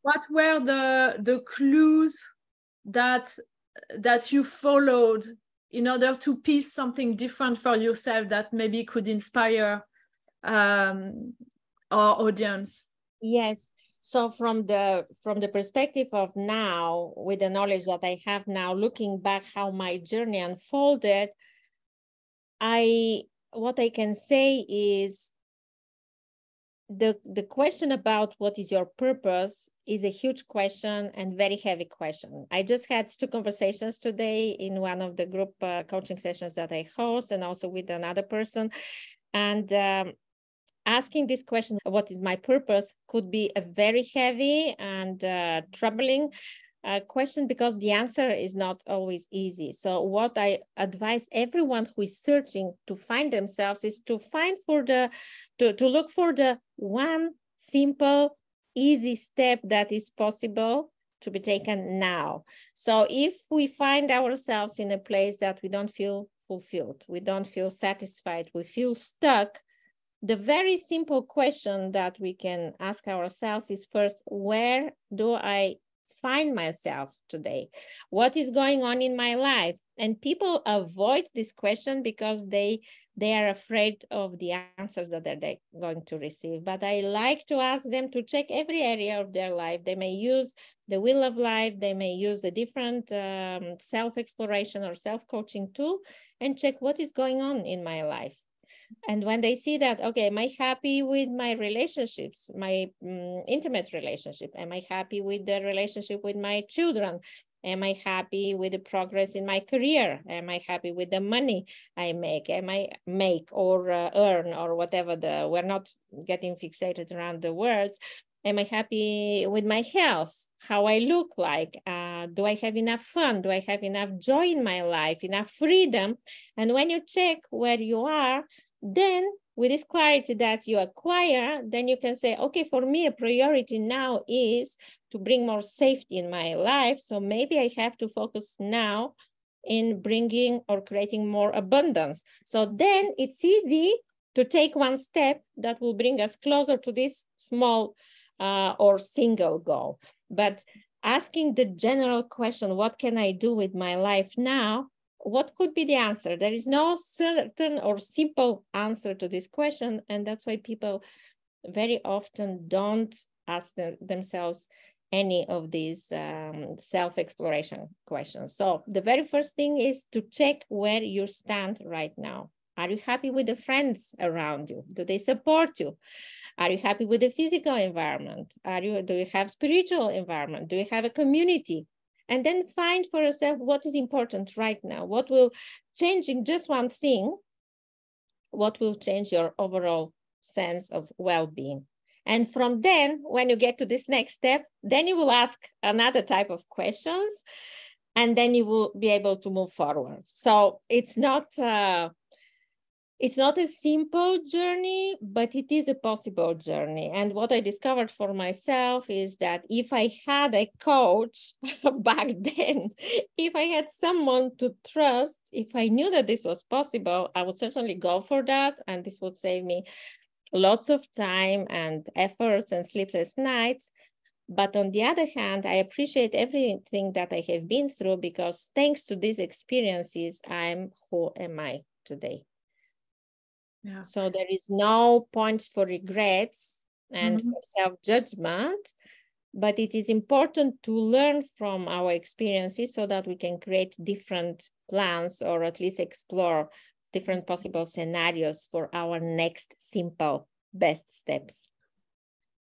what were the clues that you followed in order to piece something different for yourself that maybe could inspire our audience? Yes. So from the perspective of now, with the knowledge that I have now, looking back how my journey unfolded, what I can say is the question about what is your purpose is a huge question and very heavy question. I just had 2 conversations today in one of the group coaching sessions that I host, and also with another person. And asking this question, what is my purpose, could be a very heavy and troubling question, because the answer is not always easy. So what I advise everyone who is searching to find themselves is to look for the one simple, easy step that is possible to be taken now. So if we find ourselves in a place that we don't feel fulfilled, we don't feel satisfied, we feel stuck, the very simple question that we can ask ourselves is, first, where do I find myself today? What is going on in my life? And people avoid this question because they are afraid of the answers that they're going to receive. But I like to ask them to check every area of their life. They may use the Wheel of Life, they may use a different self-exploration or self-coaching tool, and check what is going on in my life. And when they see that, okay, am I happy with my relationships, my intimate relationship? Am I happy with the relationship with my children? Am I happy with the progress in my career? Am I happy with the money I make? Am I make or earn or whatever we're not getting fixated around the words. Am I happy with my health? How I look like? Do I have enough fun? Do I have enough joy in my life? Enough freedom? And when you check where you are, then with this clarity that you acquire, then you can say, okay, for me, a priority now is to bring more safety in my life. So maybe I have to focus now in bringing or creating more abundance. So then it's easy to take one step that will bring us closer to this small or single goal. But asking the general question, what can I do with my life now? What could be the answer? There is no certain or simple answer to this question. And that's why people very often don't ask themselves any of these self-exploration questions. So the very first thing is to check where you stand right now. Are you happy with the friends around you? Do they support you? Are you happy with the physical environment? Do you have spiritual environment? Do you have a community? And then find for yourself what is important right now. What will, changing just one thing, what will change your overall sense of well-being? And from then, when you get to this next step, then you will ask another type of questions, and then you will be able to move forward. So it's not a simple journey, but it is a possible journey. And what I discovered for myself is that if I had a coach back then, if I had someone to trust, if I knew that this was possible, I would certainly go for that. And this would save me lots of time and efforts and sleepless nights. But on the other hand, I appreciate everything that I have been through, because thanks to these experiences, I'm who am I today. Yeah. So there is no point for regrets and for self-judgment, but it is important to learn from our experiences so that we can create different plans, or at least explore different possible scenarios for our next simple best steps.